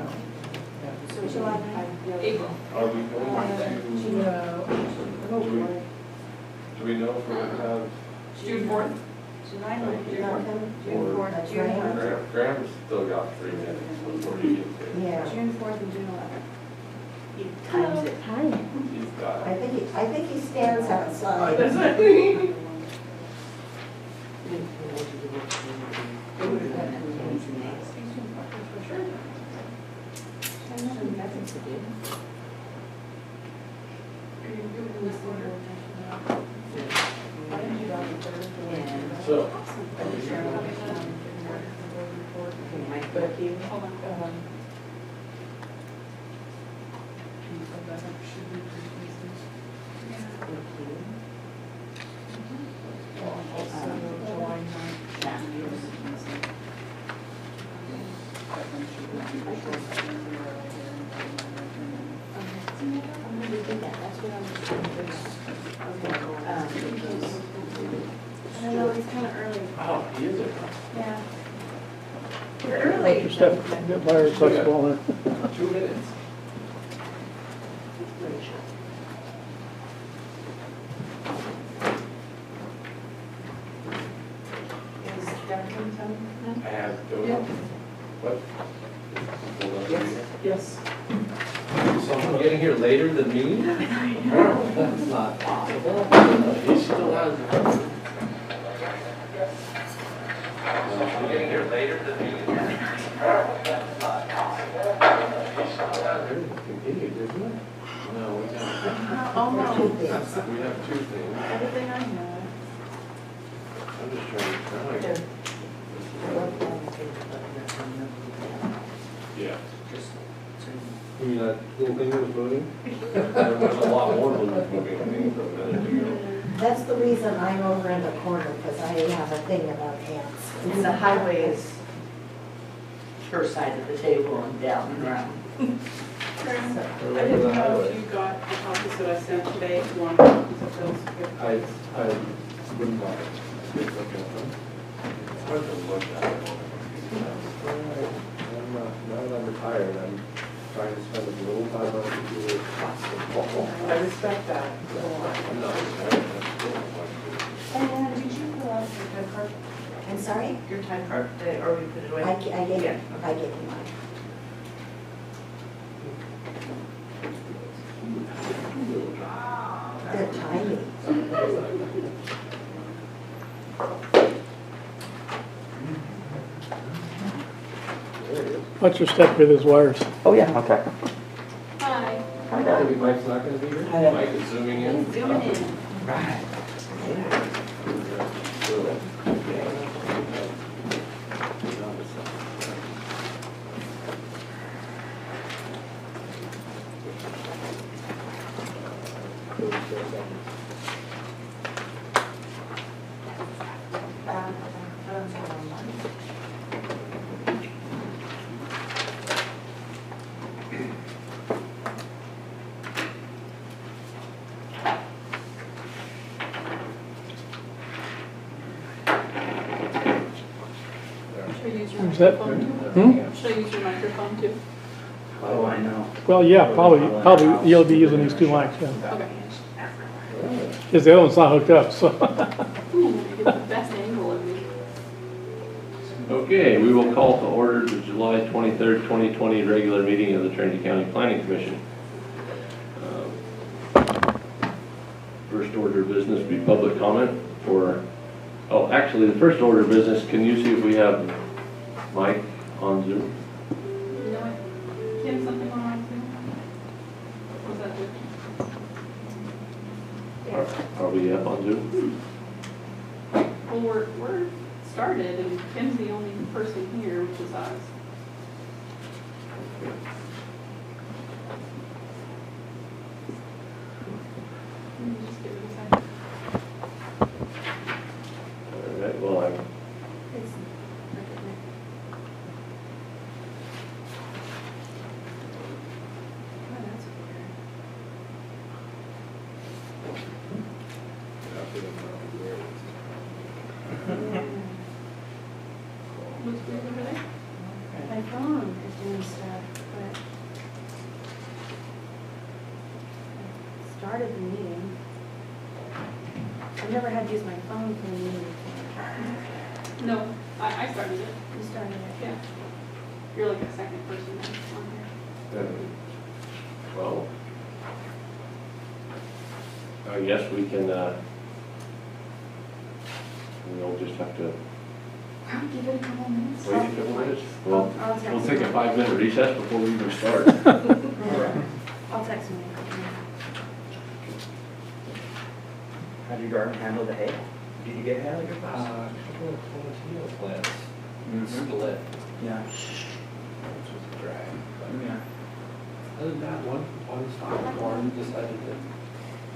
No. So July 9th? April. Are we going do we know if we're gonna have June 4th? July 9th, June 4th. June 4th, June 11th. Graham's still got 3 minutes before you get there. Yeah. June 4th and June 11th. He times it. He's got I think he stands outside. So, Hold on. I know, it's kind of early. oh, he is it. Yeah. You're early. Just have to get by our flexible on it. 2 minutes. Is Jefferson coming? I have, Yeah. what? Yes. Someone getting here later than me? That's not possible. He still has. Someone getting here later than me? That's not possible. He still has. Continued, isn't it? No, we have. Almost. Two things. We have 2 things. Everything I know. I'm just trying to. Yeah. You mean that little thing that was moving? There was a lot more moving things from a minute ago. That's the reason I'm over in the corner, because I have a thing about ants. And the highway is first side of the table and down and around. I didn't know if you got the copies that I sent today, if you want copies of those. I wouldn't want it. It's okay. It's hard to look at it. Now that I'm retired, I'm trying to spend as little time on the computer as possible. I respect that. I'm not retired, I'm still like And did you pull out your time card? I'm sorry? Your time card today, or we put it away? I gave Yeah. you mine. They're tiny. There it is. Watch your step with his wires. Oh, yeah, okay. Hi. Maybe Mike's not gonna be here? Hi. Mike is zooming in. Zooming in. Right. Should I use your Who's that? microphone too? Hmm? Should I use your microphone too? Oh, I know. Well, yeah, probably you'll be using these 2 mics, yeah. Okay. Because the other one's not hooked up, so. Ooh, I get the best angle of me. Okay, we will call to order the July 23rd, 2020 regular meeting of the Trinity County Planning Commission. First order of business would be public comment for, oh, actually, the first order of business, can you see if we have Mike on Zoom? You know what? Kim, something went wrong too? Was that good? Are we up on Zoom? Well, we're started and Kim's the only person here, which is us. Let me just give it a second. All right, well, I'm It's Oh, that's weird. Looks weird over there. started the meeting. I've never had to use my phone for a meeting before. No, I started it. You started it? Yeah. You're like a second person on here. Well, I guess we can, we'll just have to I'll give it a couple minutes. wait a couple minutes. Well, I'll text we'll take a you. 5-minute recess before we even start. I'll text you in a couple minutes. How did your garden handle the hay? Did you get hay like your A first? couple of tomato plants Mhm. split, Yeah. which was a drag. But Yeah. other than that, one stalk of corn decided to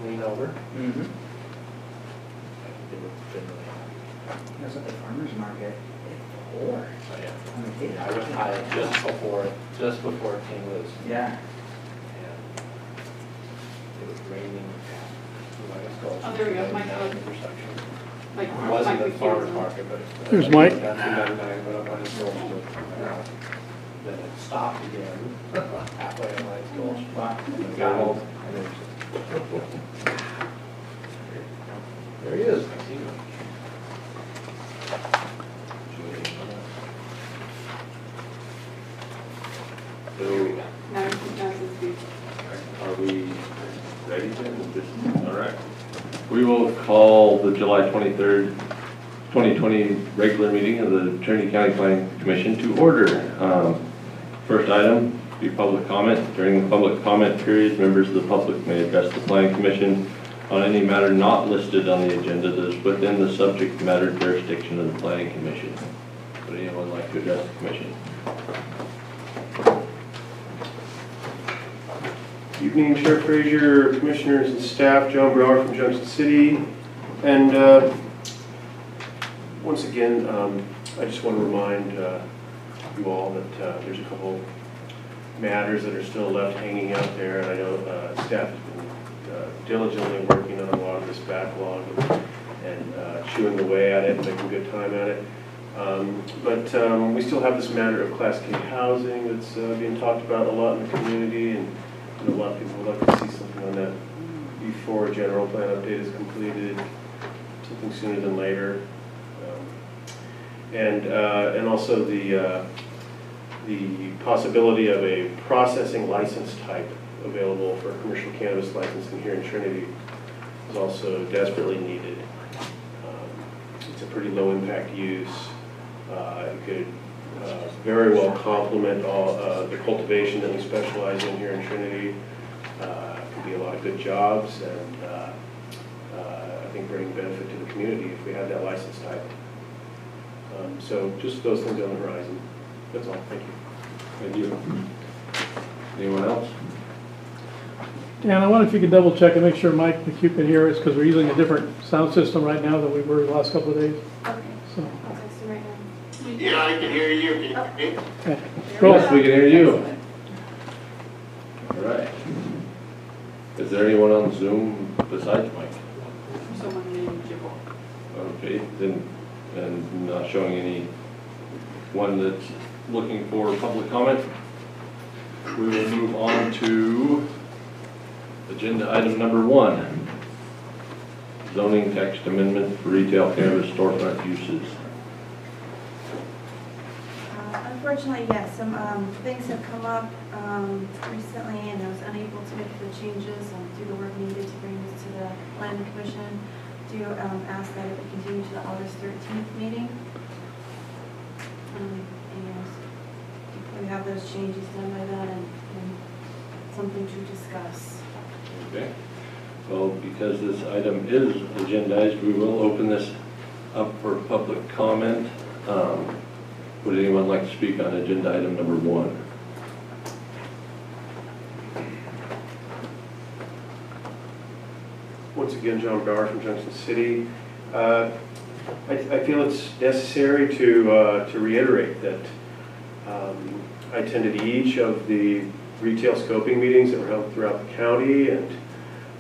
lean over. Mm-hmm. I think they were been really happy. That's at the farmer's market. It's poor. But yeah. On the hay. I went high just before it came loose. Yeah. And it was raining. Oh, there we go, Mike. Intersection. Like, It wasn't like the the farmer's kids. market, but. it- There's Mike. Down 299, went up on his gulch to, then it stopped again, halfway on my gulch. Wow. And then got home, and then just. There he is. I see him. So, Now it's the are we ready then? All right. We will call the July 23rd, 2020 regular meeting of the Trinity County Planning Commission to order. First item, be public comment. During the public comment period, members of the public may address the Planning Commission on any matter not listed on the agenda that is within the subject matter jurisdiction of the Planning Commission. Would anyone like to address the commission? Evening, Sheriff Frazier, Commissioners and staff, John Brower from Junction City. And once again, I just want to remind you all that there's a couple matters that are still left hanging out there. And I know staff has been diligently working on a lot of this backlog and chewing away at it, making good time at it. But we still have this matter of Class K housing that's being talked about a lot in the community, and a lot of people would like to see something on that before a general plan update is completed, something sooner than later. And also the possibility of a processing license type available for commercial cannabis licensing here in Trinity is also desperately needed. It's a pretty low impact use. It could very well complement all the cultivation that we specialize in here in Trinity. Could be a lot of good jobs, and I think bring benefit to the community if we had that license type. So just those things on the horizon. That's all. Thank you. Thank you. Anyone else? Dan, I wonder if you could double check and make sure Mike McHugh can hear us, because we're using a different sound system right now than we were the last couple of days. Okay, So, I'll text him right now. Yeah, I can hear you. Can you hear me? okay. Yes, we can hear you. All right. Is there anyone on Zoom besides Mike? someone named Jibble. Okay, then, and not showing anyone that's looking for public comment. We will move on to agenda item number 1. Zoning text amendment for retail cannabis storefront uses. Unfortunately, yes, some things have come up recently, and I was unable to make the changes through the work needed to bring this to the planning commission. Do ask that it be continued to the August 13th meeting. And we have those changes done by that, and something to discuss. Okay. Well, because this item is agendized, we will open this up for public comment. Would anyone like to speak on agenda item number 1? Once again, John Brower from Junction City. I feel it's necessary to reiterate that I attended each of the retail scoping meetings that were held throughout the county, and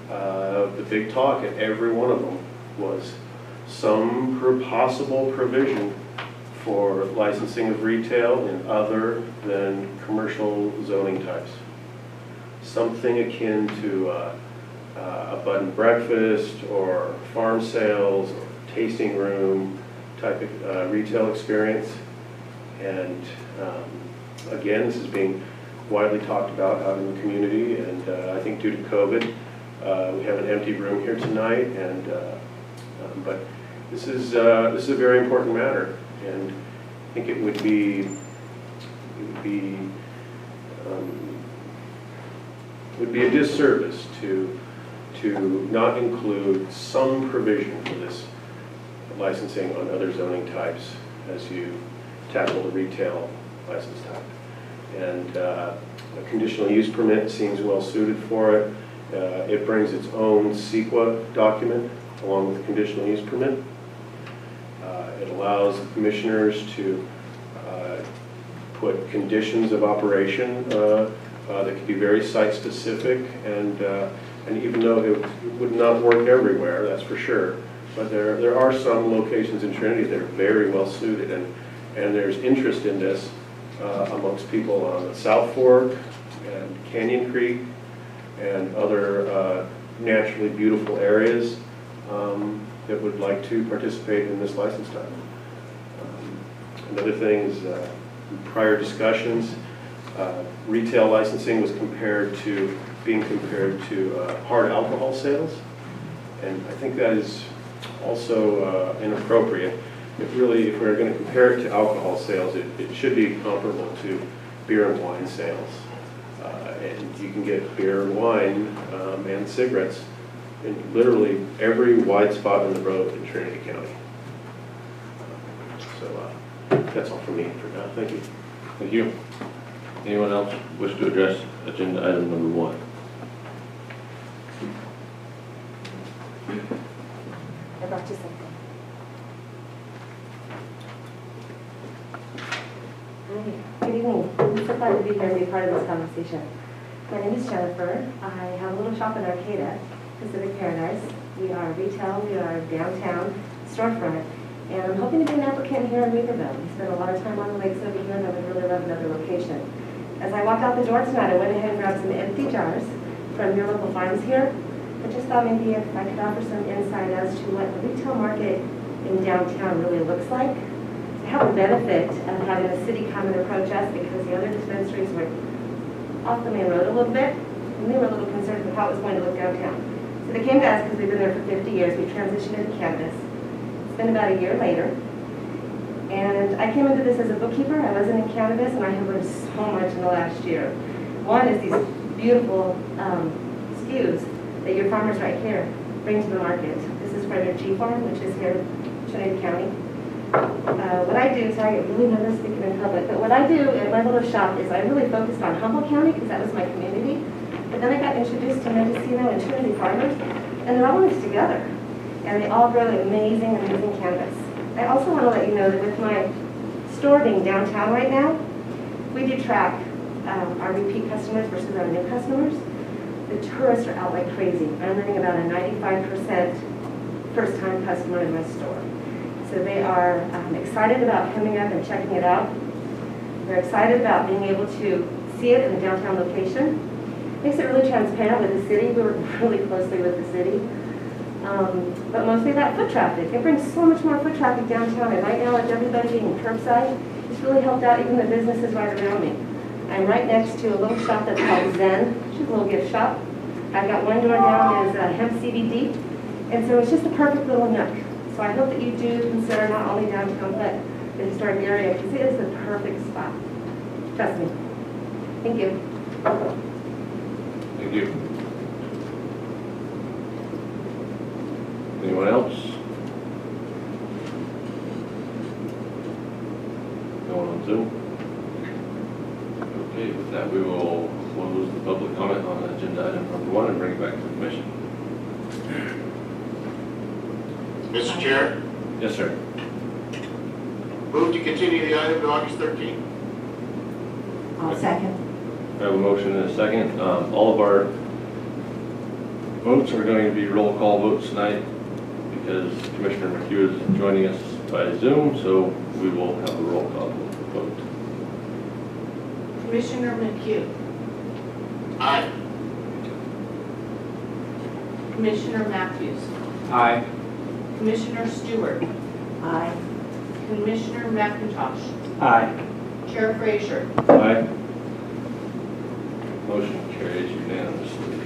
the big talk at every one of them was some possible provision for licensing of retail in other than commercial zoning types. Something akin to a bed and breakfast or farm sales or tasting room type of retail experience. And again, this is being widely talked about out in the community, and I think due to COVID, we have an empty room here tonight, and but this is a very important matter, and I think it would be a disservice to not include some provision for this licensing on other zoning types as you tackle the retail license type. And a conditional use permit seems well suited for it. It brings its own CEQA document along with the conditional use permit. It allows the commissioners to put conditions of operation that could be very site specific, and even though it would not work everywhere, that's for sure, but there are some locations in Trinity that are very well suited, and there's interest in this amongst people on the South Fork and Canyon Creek and other naturally beautiful areas that would like to participate in this license type. Another thing is, in prior discussions, retail licensing was being compared to hard alcohol sales, and I think that is also inappropriate. If we're going to compare it to alcohol sales, it should be comparable to beer and wine sales. And you can get beer and wine and cigarettes in literally every wide spot on the road in Trinity County. So that's all from me for now. Thank you. Thank you. Anyone else wish to address agenda item number 1? I brought you something. Good evening. I'm so glad to be here and be part of this conversation. My name is Jennifer. I have a little shop in Arcata, Pacific Paradise. We are retail, we are downtown, storefront, and I'm hoping to be an applicant here in Weaverville. We spend a lot of time on the lakes over here, and I would really love another location. As I walked out the door tonight, I went ahead and grabbed some empty jars from your local farms here. I just thought maybe if I could offer some insight as to what the retail market in downtown really looks like. To have a benefit of having the city come and approach us, because the other dispensaries were off the main road a little bit, and they were a little concerned with how it was going to look downtown. So they came to us because we've been there for 50 years. We transitioned into cannabis. It's been about a year later. And I came into this as a bookkeeper. I wasn't in cannabis, and I have learned so much in the last year. One is these beautiful SKUs that your farmers right here bring to the market. This is from your G Farm, which is here in Trinity County. What I do, sorry, I get really nervous speaking in public, but what I do at my little shop is I really focused on Humboldt County because that was my community. But then I got introduced to Mendocino and Trinity farmers, and they're all in this together. And they all grow amazing, amazing cannabis. I also want to let you know that with my store being downtown right now, we do track our repeat customers versus our new customers. The tourists are out like crazy. I'm running about a 95% first-time customer in my store. So they are excited about coming up and checking it out. They're excited about being able to see it in the downtown location. Makes it really transparent with the city. We work really closely with the city. But mostly that foot traffic. It brings so much more foot traffic downtown, and right now with everybody being curbside, it's really helped out even the businesses right around me. I'm right next to a little shop that's called Zen, which is a little gift shop. I've got one door down is hemp CBD, and so it's just a perfect little nook. So I hope that you do consider not only downtown, but the historic area, because it is the perfect spot. Trust me. Thank you. Thank you. Anyone else? No one on Zoom? Okay, with that, we will close the public comment on agenda item number 1 and bring it back to the commission. Mr. Chair, Yes, sir. move to continue the item to August 13th. I'll second. I have a motion and a second. All of our votes are going to be roll call votes tonight because Commissioner McHugh is joining us by Zoom, so we will have a roll call vote. Commissioner McHugh, Aye. Commissioner Matthews. Aye. Commissioner Stewart. Aye. Commissioner McIntosh. Aye. Chair Frazier. Aye. Motion carries unanimously.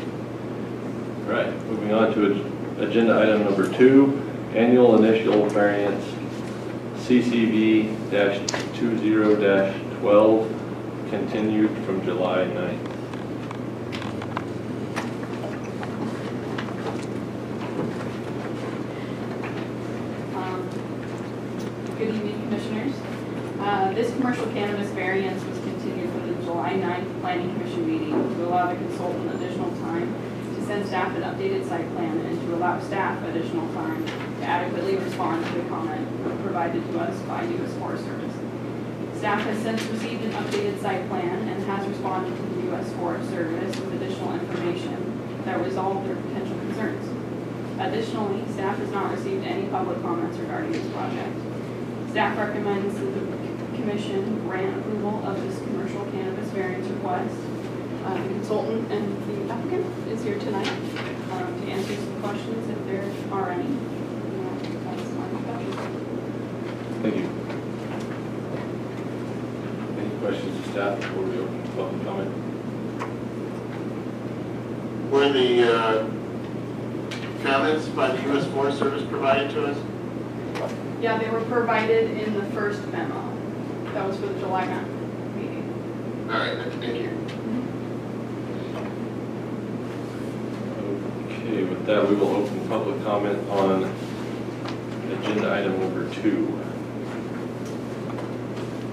All right, moving on to agenda item number 2, annual initial variance CCV-20-12, continued from July 9th. Good evening, Commissioners. This commercial cannabis variance was continued for the July 9th Planning Commission meeting to allow the consultant additional time to send staff an updated site plan and to allow staff additional time to adequately respond to the comment provided to us by U.S. Forest Service. Staff has since received an updated site plan and has responded to the U.S. Forest Service with additional information that resolve their potential concerns. Additionally, staff has not received any public comments regarding this project. Staff recommends that the Commission grant approval of this commercial cannabis variance request. The consultant and the applicant is here tonight to answer some questions if there are any. That's my introduction. Thank you. Any questions of staff before we open public comment? Were the comments by the U.S. Forest Service provided to us? Yeah, they were provided in the first memo. That was for the July 9th meeting. All right, thank you. Okay, with that, we will open public comment on agenda item number 2.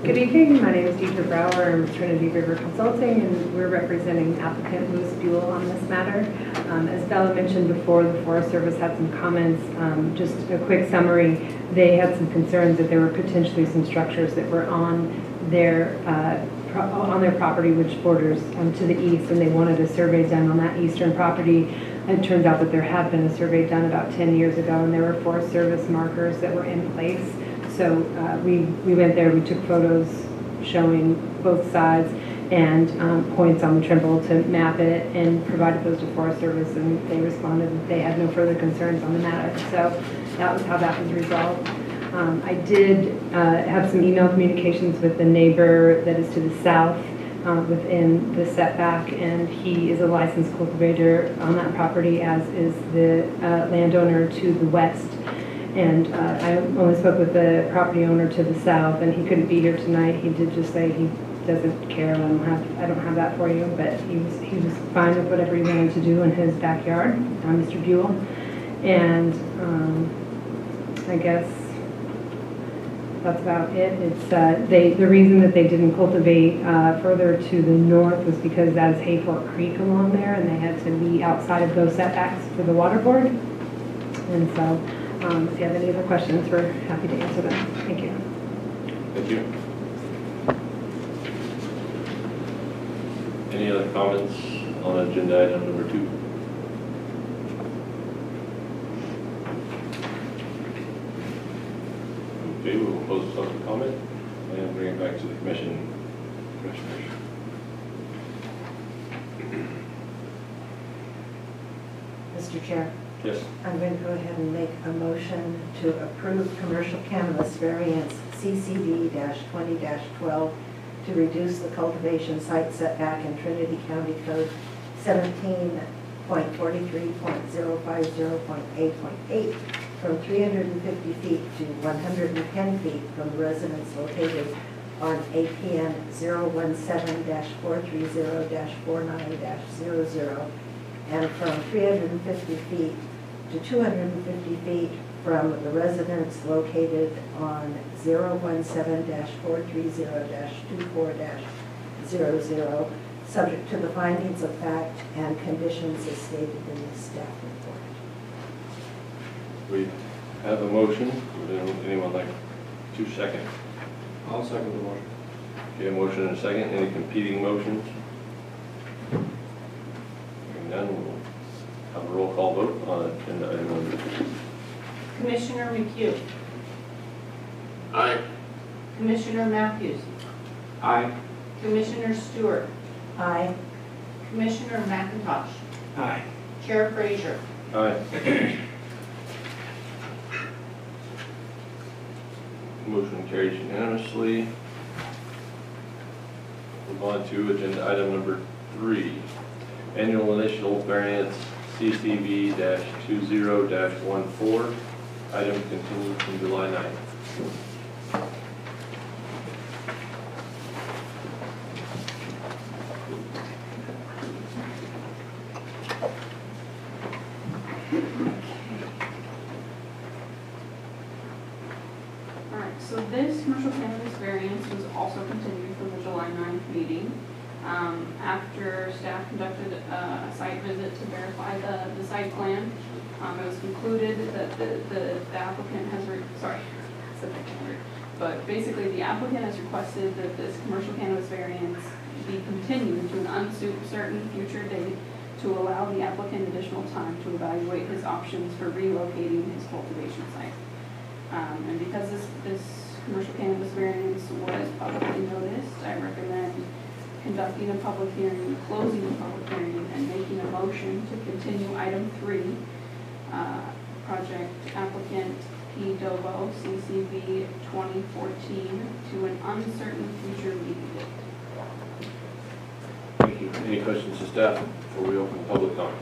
Good evening, my name is Deidre Brower, I'm with Trinity River Consulting, and we're representing applicant Louis Buell on this matter. As Bella mentioned before, the Forest Service had some comments. Just a quick summary, they had some concerns that there were potentially some structures that were on their property which borders to the east, and they wanted a survey done on that eastern property. It turns out that there had been a survey done about 10 years ago, and there were Forest Service markers that were in place. So we went there, we took photos showing both sides and points on the trimble to map it and provided those to Forest Service, and they responded that they had no further concerns on the matter. So that was how that was resolved. I did have some email communications with the neighbor that is to the south within the setback, and he is a licensed cultivator on that property, as is the landowner to the west. And I only spoke with the property owner to the south, and he couldn't be here tonight. He did just say he doesn't care. I don't have that for you, but he was fine with whatever he wanted to do in his backyard, Mr. Buell. And I guess that's about it. It's the reason that they didn't cultivate further to the north was because that is Hayfork Creek along there, and they had to be outside of those setbacks for the water board. And so. If you have any other questions, we're happy to answer them. Thank you. Thank you. Any other comments on agenda item number 2? Okay, we will close public comment and bring it back to the commissioners. Mr. Chair. Yes. I'm going to go ahead and make a motion to approve commercial cannabis variance CCV-20-12 to reduce the cultivation site setback in Trinity County Code 17.43.050.8.8 from 350 feet to 110 feet from the residence located on APN 017-430-49-00 and from 350 feet to 250 feet from the residence located on 017-430-24-00, subject to the findings of fact and conditions as stated in the staff report. We have a motion. Would anyone like to second? I'll second the motion. Okay, a motion and a second. Any competing motions? Hearing none, we'll have a roll call vote on agenda item number 2. Commissioner McHugh. Aye. Commissioner Matthews. Aye. Commissioner Stewart. Aye. Commissioner McIntosh. Aye. Chair Frazier. Aye. Motion carries unanimously. Move on to agenda item number 3. Annual initial variance CCV-20-14. Item continued from July 9th. Alright, so this commercial cannabis variance was also continued from the July 9th meeting. After staff conducted a site visit to verify the site plan, it was concluded that the applicant has, but basically the applicant has requested that this commercial cannabis variance be continued to an uncertain future date to allow the applicant additional time to evaluate his options for relocating his cultivation site. And because this commercial cannabis variance was publicly noticed, I recommend conducting a public hearing, closing the public hearing, and making a motion to continue item 3, project applicant P. Dovo, CCV 2014, to an uncertain future meeting date. Thank you. Any questions to staff before we open public comment?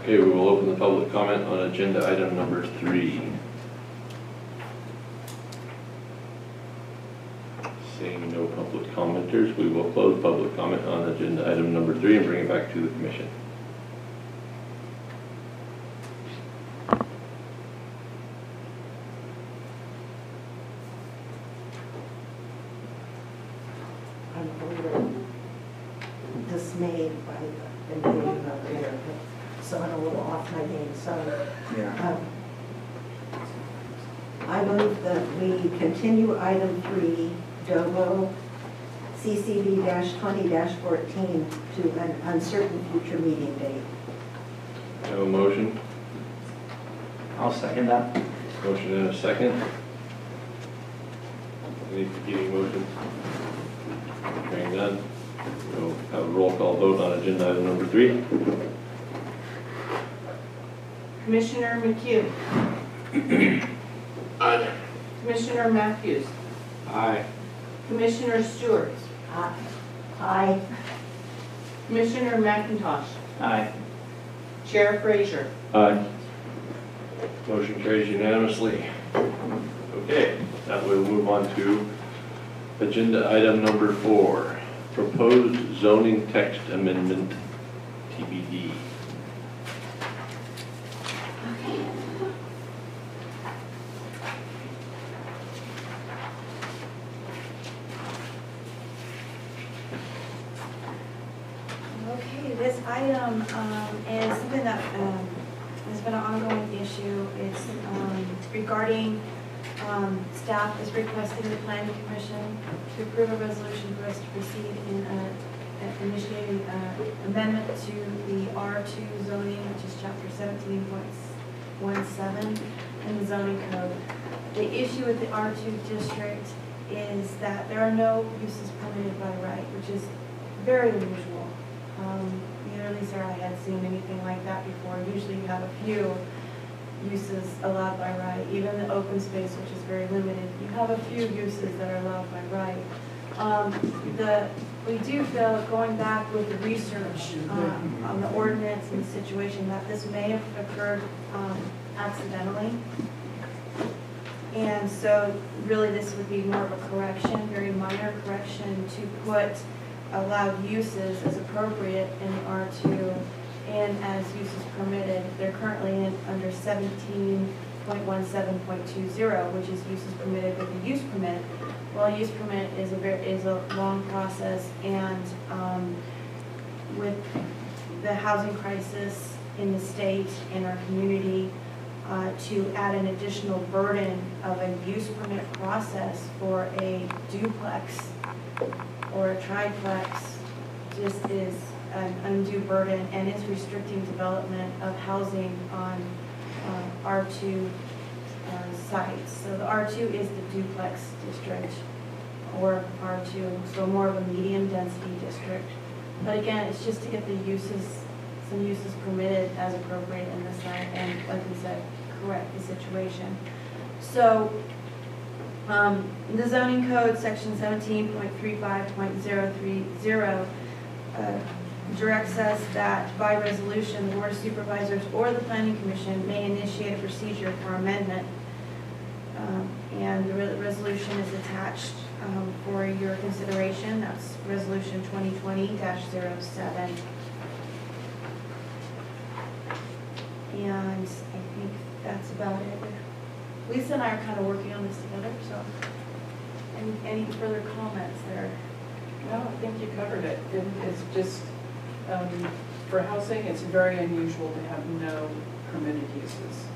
Okay, we will open the public comment on agenda item number 3. Seeing no public commenters, we will close public comment on agenda item number 3 and bring it back to the commission. I'm a little dismayed by the invasion of air, so I'm a little off my game. So Yeah. I move that we continue item 3, Dovo, CCV-20-14, to an uncertain future meeting date. I have a motion. I'll second that. Motion and a second. Any competing motions? Hearing none, we'll have a roll call vote on agenda item number 3. Commissioner McHugh. Aye. Commissioner Matthews. Aye. Commissioner Stewart. Aye. Commissioner McIntosh. Aye. Chair Frazier. Aye. Motion carries unanimously. Okay, now we'll move on to agenda item number 4, proposed zoning text amendment, TBD. Okay, this item is something that has been an ongoing issue. It's regarding staff is requesting the planning commission to approve a resolution for us to proceed in initiating amendment to the R2 zoning, which is chapter 17.17 in the zoning code. The issue with the R2 district is that there are no uses permitted by right, which is very unusual. Neither Lisa or I had seen anything like that before. Usually you have a few uses allowed by right, even the open space, which is very limited. You have a few uses that are allowed by right. We do feel, going back with the research on the ordinance and the situation, that this may have occurred accidentally. And so really this would be more of a correction, very minor correction, to put allowed uses as appropriate in the R2 and as uses permitted. They're currently under 17.17.20, which is uses permitted with a use permit. Well, a use permit is a long process, and with the housing crisis in the state and our community, to add an additional burden of a use permit process for a duplex or a triplex just is an undue burden, and is restricting development of housing on R2 sites. So the R2 is the duplex district, or R2, so more of a medium density district. But again, it's just to get the uses some uses permitted as appropriate in this site, and like we said, correct the situation. So, the zoning code, section 17.35.030, directs us that by resolution, the Board of Supervisors or the Planning Commission may initiate a procedure for amendment. And the resolution is attached for your consideration. That's resolution 2020-07. And I think that's about it. Lisa and I are kind of working on this together, so any further comments there? No, I think you covered it. It's just, for housing, it's very unusual to have no permitted uses.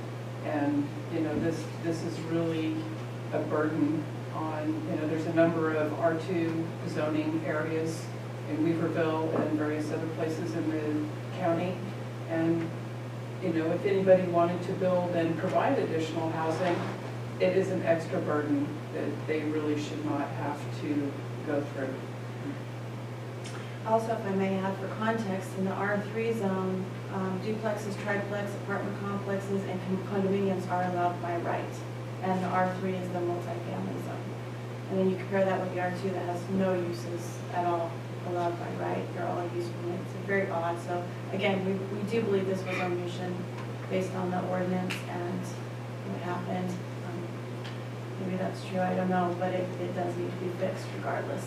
And, you know, this is really a burden on, you know, there's a number of R2 zoning areas in Weaverville and various other places in the county. And, you know, if anybody wanted to build and provide additional housing, it is an extra burden that they really should not have to go through. Also, if I may add for context, in the R3 zone, duplexes, triplex, apartment complexes, and condominiums are allowed by right. And the R3 is the multifamily zone. And then you compare that with the R2 that has no uses at all allowed by right. They're all use permits. It's very odd. So again, we do believe this was our mission based on the ordinance and what happened. Maybe that's true, I don't know, but it does need to be fixed regardless.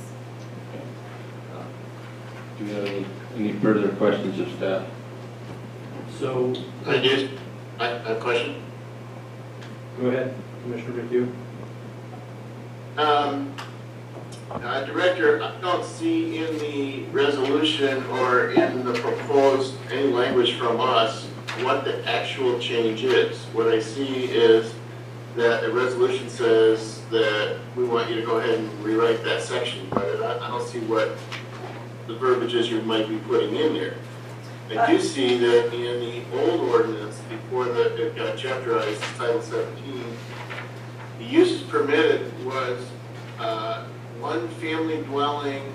Do we have any further questions of staff? So, I have a question. go ahead, Commissioner McHugh. Director, I don't see in the resolution or in the proposed any language from us what the actual change is. What I see is that the resolution says that we want you to go ahead and rewrite that section, but I don't see what the verbiage is you might be putting in there. I do see that in the old ordinance, before it got chapterized, Title 17, the uses permitted was one family dwelling,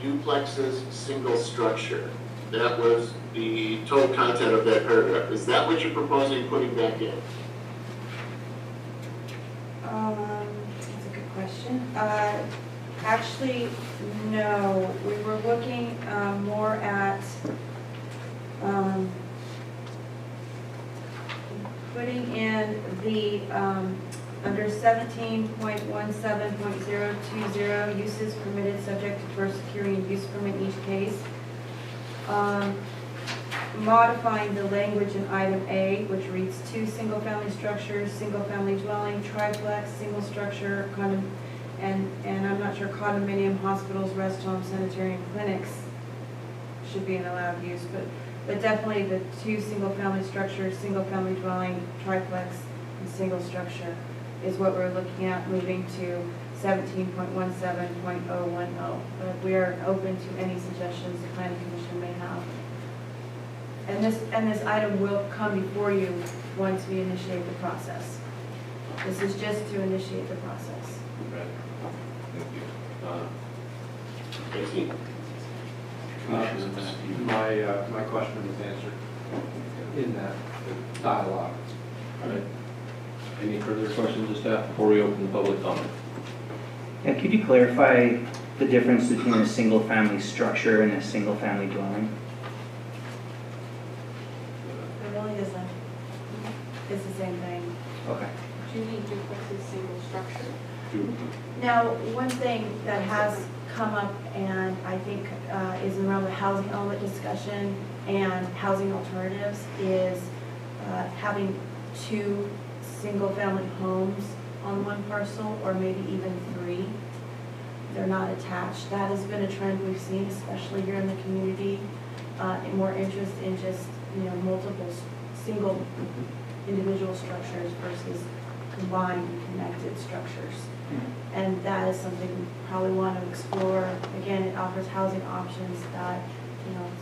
duplexes, single structure. That was the total content of that paragraph. Is that what you're proposing putting back in? That's a good question. Actually, no. We were looking more at putting in the under 17.17.020 uses permitted subject to first securing a use permit in each case. Modifying the language in item A, which reads 2 single-family structures, single-family dwelling, triplex, single structure, and I'm not sure condominium, hospitals, rest homes, sanitary, and clinics should be an allowed use, but definitely the 2 single-family structures, single-family dwelling, triplex, and single structure is what we're looking at moving to 17.17.010. But we are open to any suggestions the Planning Commission may have. And this item will come before you once we initiate the process. This is just to initiate the process. Okay. Thank you. My question was answered in that dialogue. All right. Any further questions of staff before we open the public comment? Yeah, could you clarify the difference between a single-family structure and a single-family dwelling? It really isn't. It's the same thing. Okay. Do you need duplexes, single structure? Now, one thing that has come up and I think is around the housing element discussion and housing alternatives is having 2 single-family homes on one parcel, or maybe even 3. They're not attached. That has been a trend we've seen, especially here in the community, and more interest in just, multiple single individual structures versus combined connected structures. And that is something we probably want to explore. Again, it offers housing options that,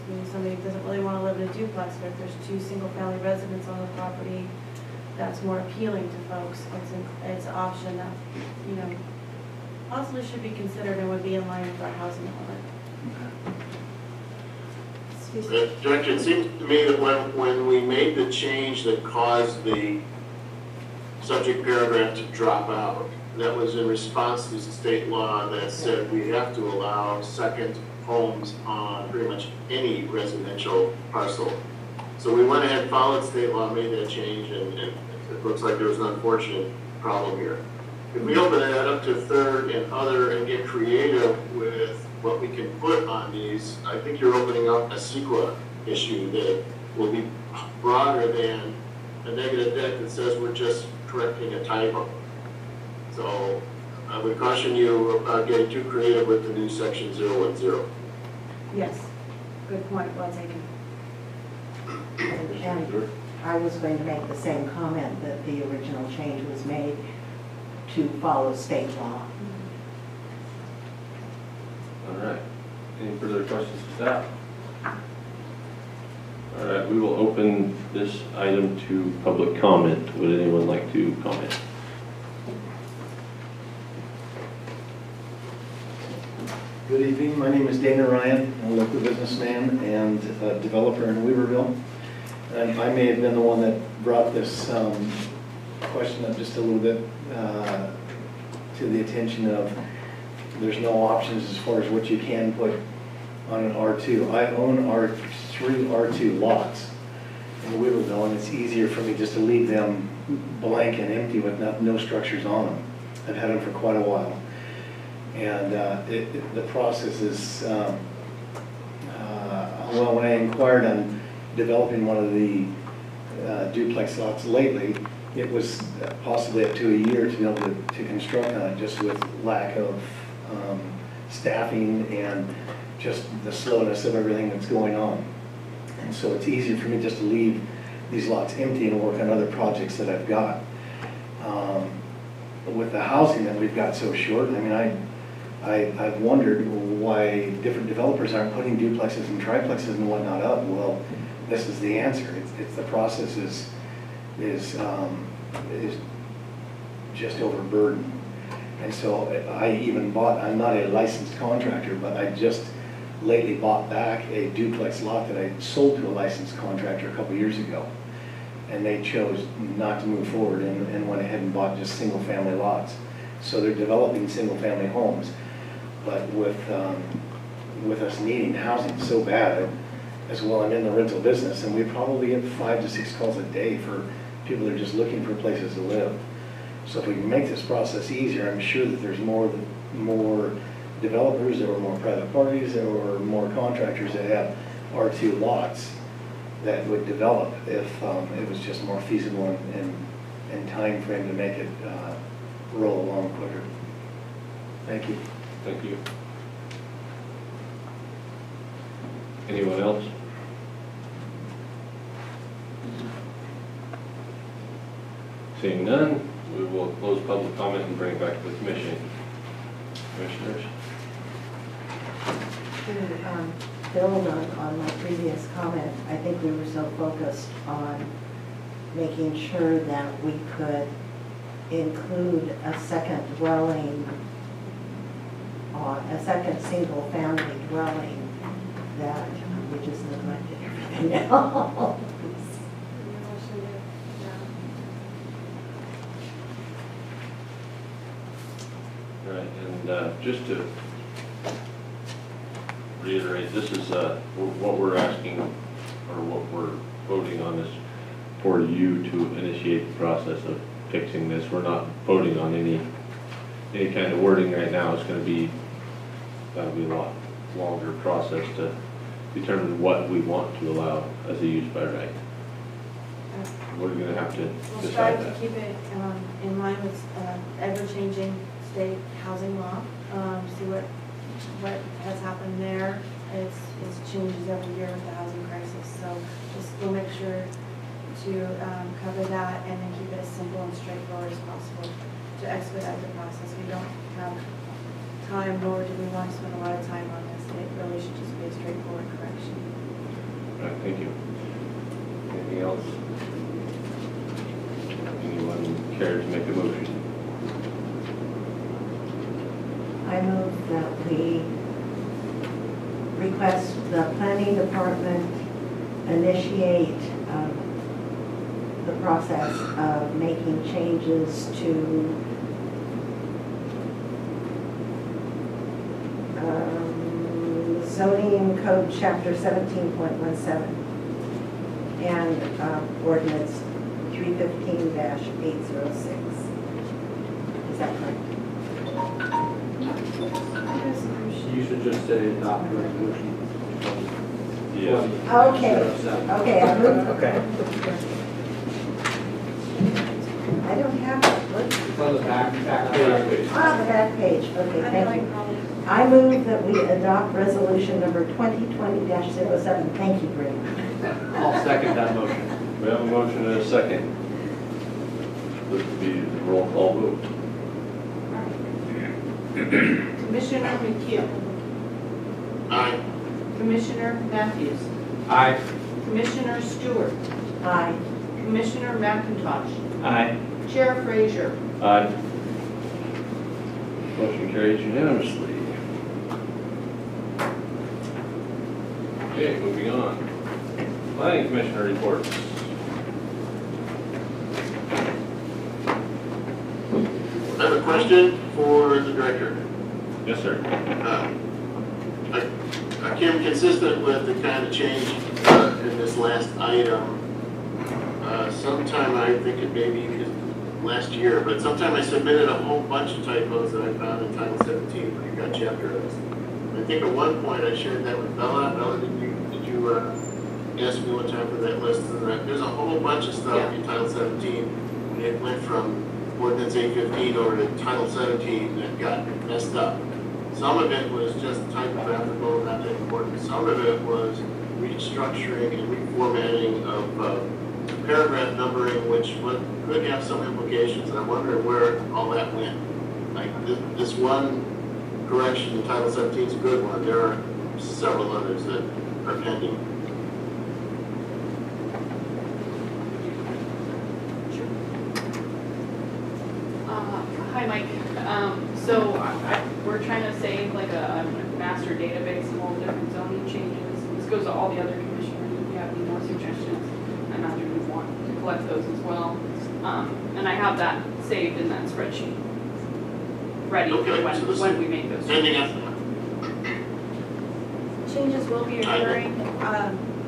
maybe somebody doesn't really want to live in a duplex, but if there's 2 single-family residents on the property, that's more appealing to folks. It's an option that, possibly should be considered and would be in line with our housing element. Okay. As Director, it seems to me that when we made the change that caused the subject paragraph to drop out, that was in response to state law that said we have to allow second homes on pretty much any residential parcel. So we went ahead, followed state law, made that change, and it looks like there was an unfortunate problem here. If we open that up to third and other and get creative with what we can put on these, I think you're opening up a CEQA issue that will be broader than a negative deck that says we're just correcting a typo. So I would caution you about getting too creative with the new section 010. Yes, good point, well taken. And I was going to make the same comment that the original change was made to follow state law. All right. Any further questions to staff? All right, we will open this item to public comment. Would anyone like to comment? Good evening, my name is Dana Ryan. I'm a local businessman and a developer in Weaverville. And I may have been the one that brought this question up just a little bit to the attention of there's no options as far as what you can put on an R2. I own three R2 lots in Weaverville, and it's easier for me just to leave them blank and empty with no structures on them. I've had them for quite a while. And the process is, well, when I inquired on developing one of the duplex lots lately, it was possibly up to a year to be able to construct on it, just with lack of staffing and just the slowness of everything that's going on. And so it's easier for me just to leave these lots empty and work on other projects that I've got. With the housing that we've got so short, I mean, I've wondered why different developers aren't putting duplexes and triplexes and whatnot up. Well, this is the answer. It's the process is just overburdened. And so I even bought, I'm not a licensed contractor, but I just lately bought back a duplex lot that I sold to a licensed contractor a couple years ago. And they chose not to move forward and went ahead and bought just single family lots. So they're developing single family homes. But with us needing housing so bad, as well, I'm in the rental business, and we probably get 5 to 6 calls a day for people that are just looking for places to live. So if we can make this process easier, I'm sure that there's more developers or more private parties or more contractors that have R2 lots that would develop if it was just more feasible and time frame to make it roll along quicker. Thank you. Thank you. Anyone else? Seeing none, we will close public comment and bring it back to the commission. Commissioners? To build on my previous comment, I think we were so focused on making sure that we could include a second dwelling, a second single-family dwelling, that we just neglected everything else. Right, and just to reiterate, this is what we're asking, or what we're voting on is for you to initiate the process of fixing this. We're not voting on any kind of wording right now. It's going to be, that'll be a lot longer process to determine what we want to allow as a use by right. We're going to have to We'll decide strive that. to keep it in line with ever-changing state housing law. See what has happened there. It's changes every year with the housing crisis. So we'll make sure to cover that and then keep it as simple and straightforward as possible to expedite the process. We don't have time, nor do we want to spend a lot of time on this. It really should just be a straightforward correction. All right, thank you. Anything else? Anyone care to make a motion? I move that we request the planning zoning department initiate the process of making changes to zoning code chapter 17.17 and ordinance 315-806. Is that correct? You should just say adopt the resolution. Yeah. Okay, okay, I moved. Okay. I don't have it. What's It's on the back page. on the back page? Okay, I thank like you. problems. I move that we adopt resolution number 2020-07. Thank you, Greg. I'll second that motion. We have a motion and a second. This will be the roll call vote. Commissioner McHugh. Aye. Commissioner Matthews. Aye. Commissioner Stewart. Aye. Commissioner McIntosh. Aye. Chair Frazier. Aye. Motion carries unanimously. Okay, moving on. Planning Commissioner reports. I have a question for the director. Yes, sir. Kim, consistent with the kind of change in this last item, sometime I think it may be last year, but sometime I submitted a whole bunch of typos that I found in Title 17 when you got chapter list. I think at one point I shared that with Bella. Bella, did you ask me one time for that list? And there's a whole bunch of stuff in Title 17. And it went from Ordinance 815 over to Title 17 that got messed up. Some of it was just typographical, not that important. Some of it was restructuring and reformatting of paragraph numbering, which could have some implications. And I'm wondering where all that went. Like this one correction in Title 17 is a good one. There are several others that are pending. Hi, Mike. We're trying to save like a master database of all the different zoning changes. This goes to all the other commissioners. If you have any more suggestions, I imagine we want to collect those as well. And I have that saved in that spreadsheet, ready for when we make those changes. Changes will be occurring,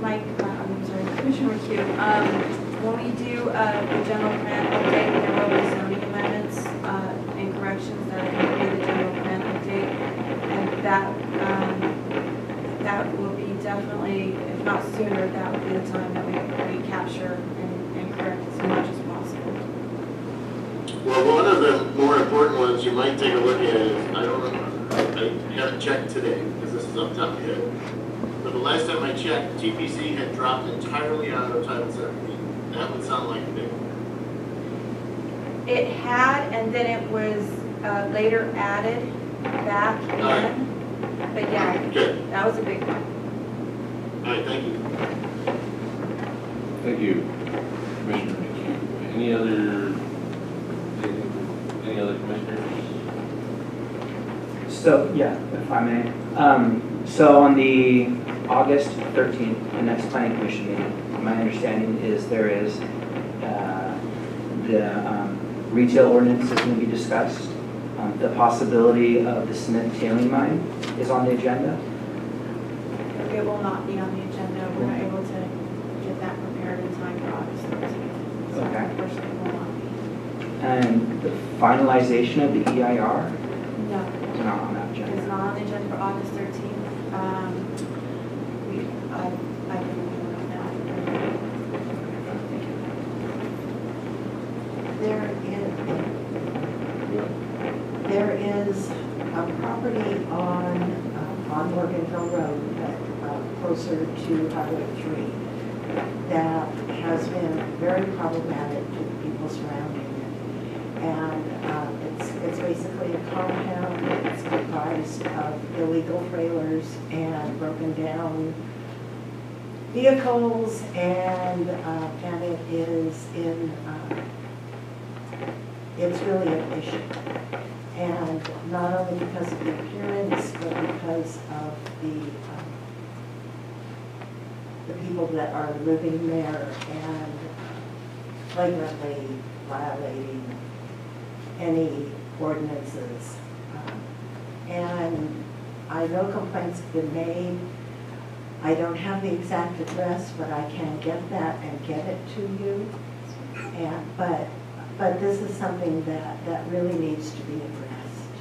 Mike, I'm sorry, Commissioner McHugh. When we do the general plan update, there will be zoning amendments and corrections that are going to be the general plan update. And that will be definitely, if not sooner, that would be the time that we capture and correct as much as possible. Well, one of the more important ones you might take a look at is, I don't know, I haven't checked today because this is up top of head. But the last time I checked, TPC had dropped entirely out of Title 17. That would sound like a big one. It had, and then it was later added back in. But yeah, Okay. that was a big one. All right, thank you. Thank you, Commissioner McHugh. Any other commissioners? So, yeah, if I may. So on the August 13th, the next planning commission meeting, my understanding is there is the retail ordinance is going to be discussed. The possibility of the Smith tailing mine is on the agenda. It will not be on the agenda. We're not able to get that prepared in time for August 13th. So Okay. unfortunately, it will not be. And the finalization of the EIR No, is not on that it's agenda. not on the agenda for August 13th. I can look at that. There is a property on Morganville Road, but closer to Highway 3, that has been very problematic to the people surrounding it. And it's basically a compound. It's comprised of illegal trailers and broken down vehicles, and it is in, it's really an issue. And not only because of the appearance, but because of the the people that are living there and flagrantly violating any ordinances. And I know complaints have been made. I don't have the exact address, but I can get that and get it to you. And, but this is something that really needs to be addressed.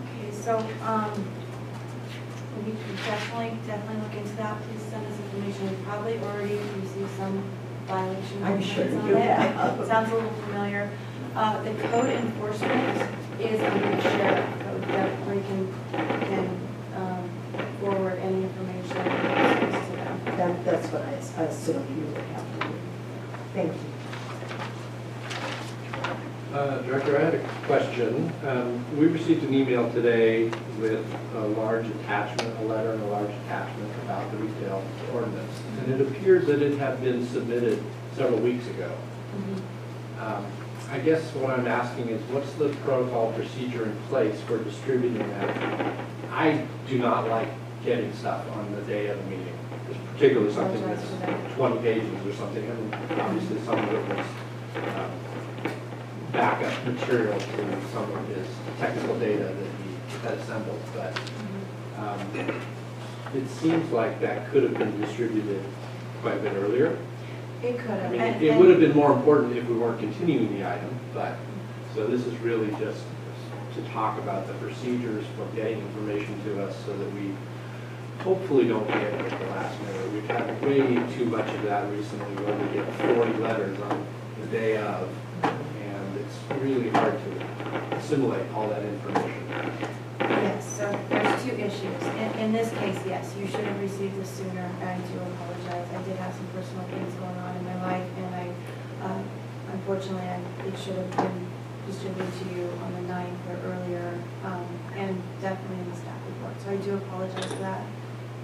Okay, so, we can definitely look into that. Please send us information. We probably already received some violation I'm sure complaints on you it. have. Sounds a little familiar. The code enforcement is under the sheriff code. Definitely can forward any information to them. That's what I assumed you would have to do. Thank you. Director, I had a question. We received an email today with a large attachment, a letter and a large attachment about the retail ordinance. And it appears that it had been submitted several weeks ago. I guess what I'm asking is, what's the protocol procedure in place for distributing that? I do not like getting stuff on the day of the meeting, particularly something that's 20 pages or something. And obviously some of it was backup material to some of his technical data that he had assembled. But it seems like that could have been distributed quite a bit earlier. It could have. I mean, it would have been more important if we weren't continuing the item, but, so this is really just to talk about the procedures for getting information to us so that we hopefully don't get it at the last minute. We've had way too much of that recently where we get 40 letters on the day of, and it's really hard to assimilate all that information. Yes, so there's two issues. In this case, yes, you should have received this sooner. I do apologize. I did have some personal things going on in my life, and unfortunately, it should have been distributed to you on the 9th or earlier, and definitely in the staff report. So I do apologize for that,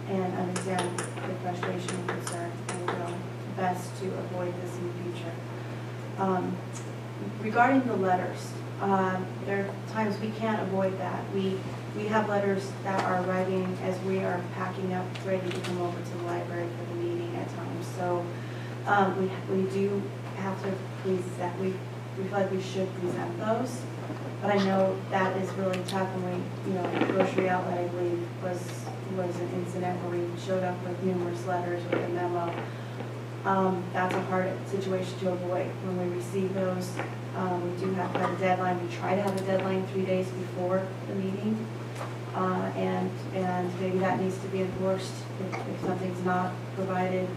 and understand the frustration and concern, and will best to avoid this in the future. Regarding the letters, there are times we can't avoid that. We have letters that are arriving as we are packing up, ready to come over to the library for the meeting at times. So we do have to present, we feel like we should present those. But I know that is really tough, and the grocery outlet, I believe, was an incident where we showed up with numerous letters with a memo. That's a hard situation to avoid when we receive those. We do have to have a deadline. We try to have a deadline 3 days before the meeting. And maybe that needs to be enforced. If something's not provided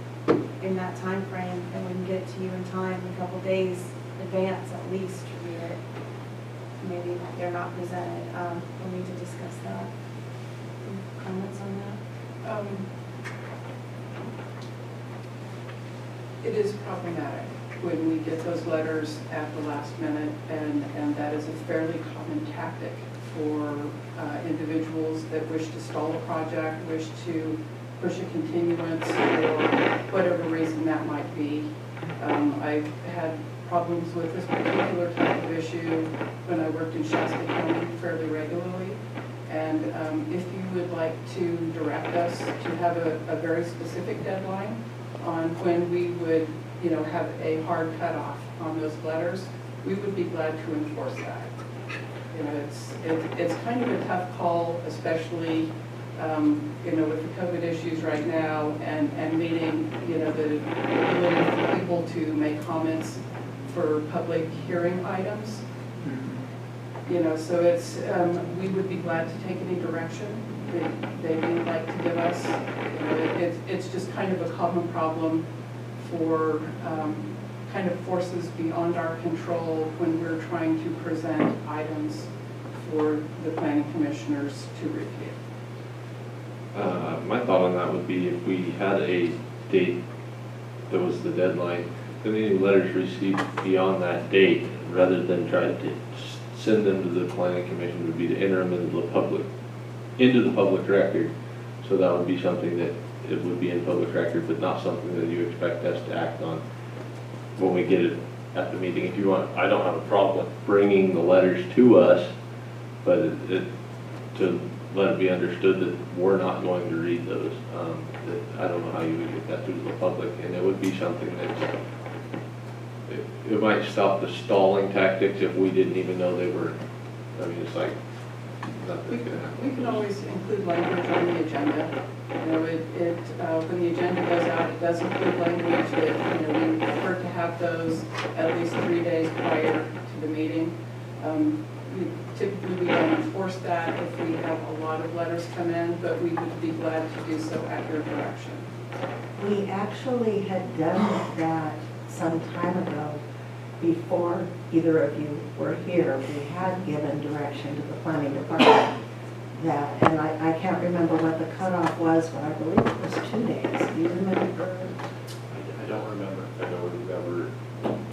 in that time frame, then we can get it to you in time, a couple days advance at least to read it. Maybe they're not presented. We'll need to discuss that. Any comments on that? It is problematic when we get those letters at the last minute, and that is a fairly common tactic for individuals that wish to stall a project, wish to push a continuance, or whatever reason that might be. I've had problems with this particular type of issue when I worked in Shasta County fairly regularly. And if you would like to direct us to have a very specific deadline on when we would, have a hard cutoff on those letters, we would be glad to enforce that. It's kind of a tough call, especially, with the COVID issues right now, and meeting, the ability for people to make comments for public hearing items. So it's, we would be glad to take any direction that they would like to give us. It's just kind of a common problem for kind of forces beyond our control when we're trying to present items for the planning commissioners to review. My thought on that would be if we had a date that was the deadline, then any letters received beyond that date, rather than try to send them to the planning commission, would be to enter them into the public record. So that would be something that it would be in public record, but not something that you expect us to act on when we get it at the meeting. If you want, I don't have a problem with bringing the letters to us, but to let it be understood that we're not going to read those. I don't know how you would get that through to the public, and it would be something that it might stop the stalling tactics if we didn't even know they were, I mean, it's like, nothing's gonna happen. We can always include language on the agenda. You know, when the agenda goes out, it does include language that, you know, we prefer to have those at least 3 days prior to the meeting. Typically, we don't enforce that if we have a lot of letters come in, but we would be glad to do so at your direction. We actually had done that some time ago, before either of you were here. We had given direction to the planning department that, and I can't remember what the cutoff was, but I believe it was 2 days. Do you remember? I don't remember. I know we've never.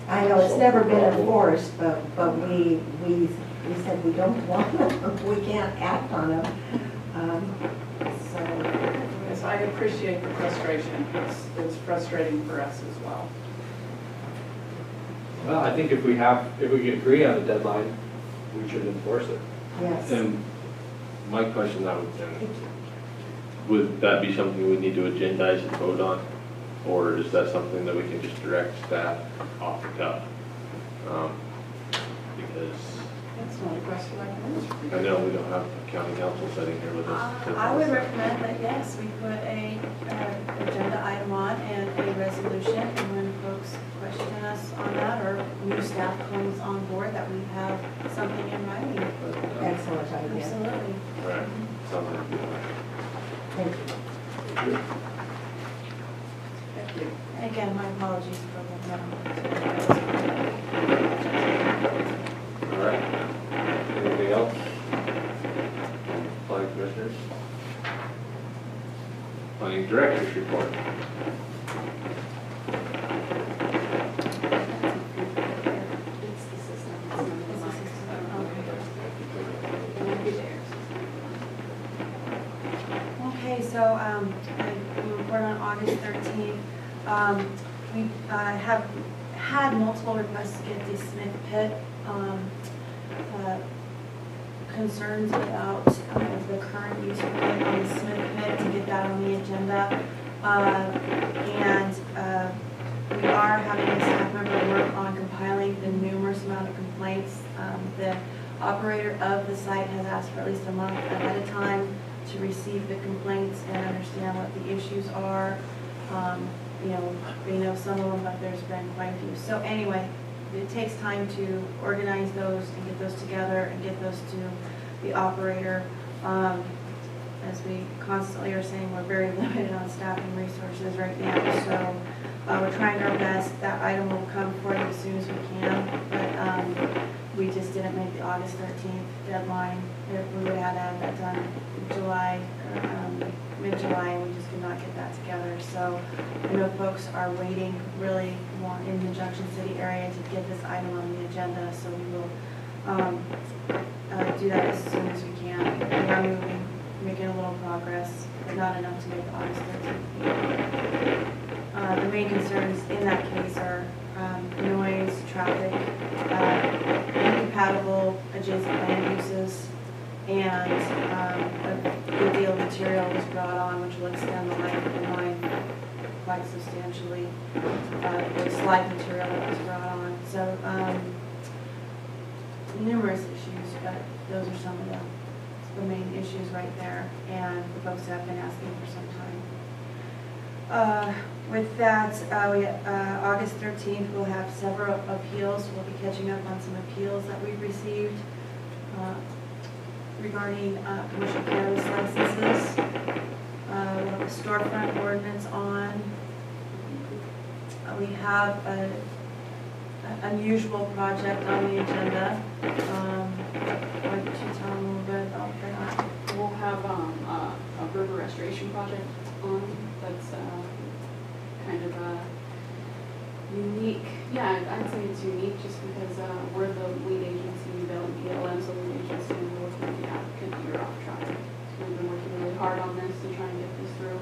I know it's never been enforced, but we said we don't want them, we can't act on them. So. Yes, I appreciate the frustration. It's frustrating for us as well. Well, I think if we can agree on a deadline, we should enforce it. Yes. And my question now would that be something we need to agendize and vote on? Or is that something that we can just direct staff off the cuff? Because That's not a question I can answer. I know we don't have a county council sitting here with us. I would recommend that, yes, we put a agenda item on and a resolution, and when folks question us on that, or new staff comes on board, that we have something in writing. Excellent idea. Absolutely. Right. Sounds like a good one. Thank you. Thank you. And again, my apologies for the All right. Anything else? Planning commissioners? Planning directors report. Okay, so we report on August 13th. We have had multiple requests to get the Smith Pit concerns about the current use permit on the Smith Pit, to get that on the agenda. And we are having a staff member work on compiling the numerous amount of complaints. The operator of the site has asked for at least a month ahead of time to receive the complaints and understand what the issues are. You know, we know some of them, but there's been quite a few. So anyway, it takes time to organize those and get those together and get those to the operator. As we constantly are saying, we're very limited on staffing resources right now. So we're trying our best. That item will come for you as soon as we can. But we just didn't make the August 13th deadline. We would have had that done in July, mid-July, and we just could not get that together. So I know folks are waiting, really want in the Junction City area to get this item on the agenda. So we will do that as soon as we can. We are moving, making a little progress, but not enough to make the August 13th. The main concerns in that case are noise, traffic, incompatible adjacent land uses, and a good deal of material was brought on which will extend the life of the line quite substantially. The slide material that was brought on. So numerous issues, but those are some of the main issues right there, and the folks have been asking for some time. With that, August 13th, we'll have several appeals. We'll be catching up on some appeals that we've received regarding commercial cannabis licenses. We'll have a storefront ordinance on. We have an unusual project on the agenda. Why don't you tell them a little bit about that? We'll have a river restoration project on that's kind of a unique, I'd say it's unique just because we're the lead agency, BLM's the lead agency, and we're working with the applicant year off track. So we've been working really hard on this to try and get this through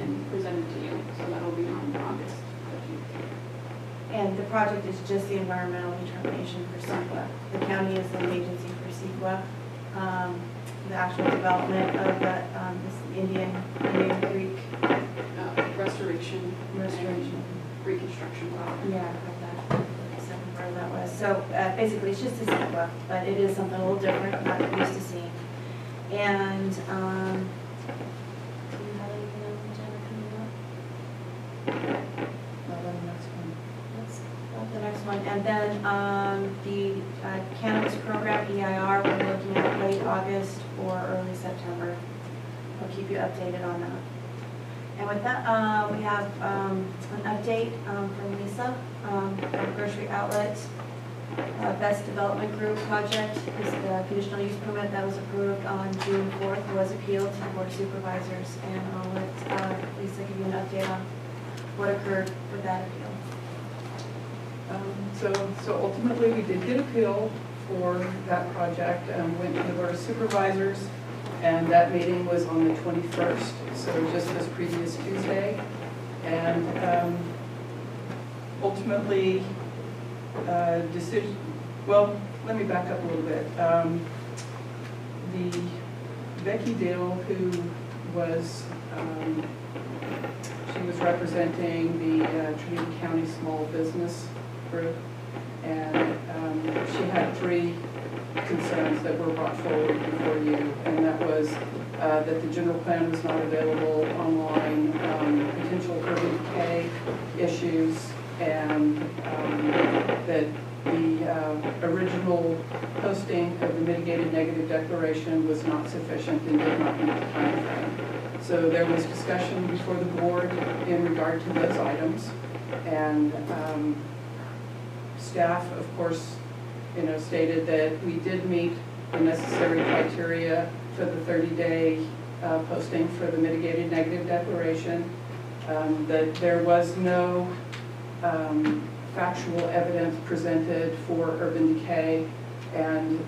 and present it to you. So that'll be on August 15th. And the project is just the environmental determination for CEQA. The county is the lead agency for CEQA. the actual development of that, this Indian Creek Restoration. restoration. Reconstruction plan. Yeah, like that, second where that was. So basically, it's just a sequel, but it is something a little different, not used to seeing. And, do you have anything on the agenda coming up? Not on the next one. That's about the next one. And then the cannabis program, EIR, we're looking at late August or early September. I'll keep you updated on that. And with that, we have an update from Lisa, from Grocery Outlet, Best Development Group project. This conditional use permit that was approved on June 4th was appealed to the Board of Supervisors. And I'll let Lisa give you an update on what occurred with that appeal. So ultimately, we did get appeal for that project, went to the Board of Supervisors, and that meeting was on the 21st, so just this previous Tuesday. And ultimately, decision, well, let me back up a little bit. The Becky Dale, who was, she was representing the Trinity County Small Business Group, and she had 3 concerns that were brought forward before you, and that was that the general plan was not available online, potential urban decay issues, and that the original posting of the mitigated negative declaration was not sufficient and did not meet the time frame. So there was discussion before the board in regard to those items, and staff, of course, stated that we did meet the necessary criteria for the 30-day posting for the mitigated negative declaration, that there was no factual evidence presented for urban decay, and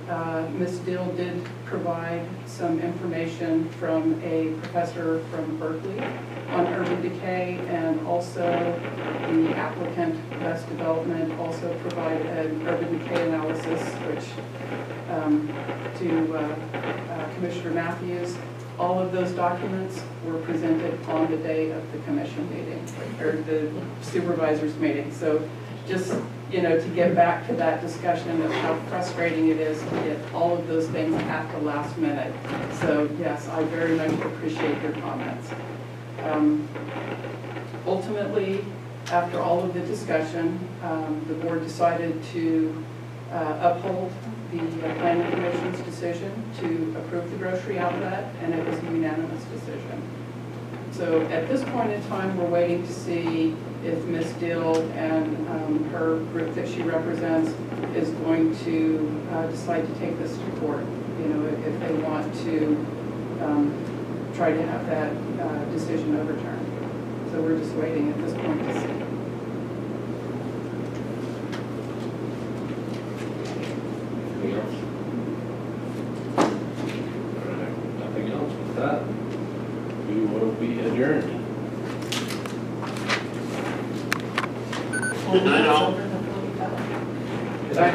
Ms. Dill did provide some information from a professor from Berkeley on urban decay, and also the applicant, Best Development, also provided an urban decay analysis, which to Commissioner Matthews. All of those documents were presented on the day of the commission meeting, or the supervisors meeting. So just, to get back to that discussion of how frustrating it is to get all of those things at the last minute. So yes, I very much appreciate your comments. Ultimately, after all of the discussion, the board decided to uphold the Planning Commission's decision to approve the grocery outlet, and it was a unanimous decision. So at this point in time, we're waiting to see if Ms. Dill and her group that she represents is going to decide to take this to court, if they want to try to have that decision overturned. So we're just waiting at this point to see. Anything else? All right, nothing else with that. We will be adjourned. Good night, all. Good night.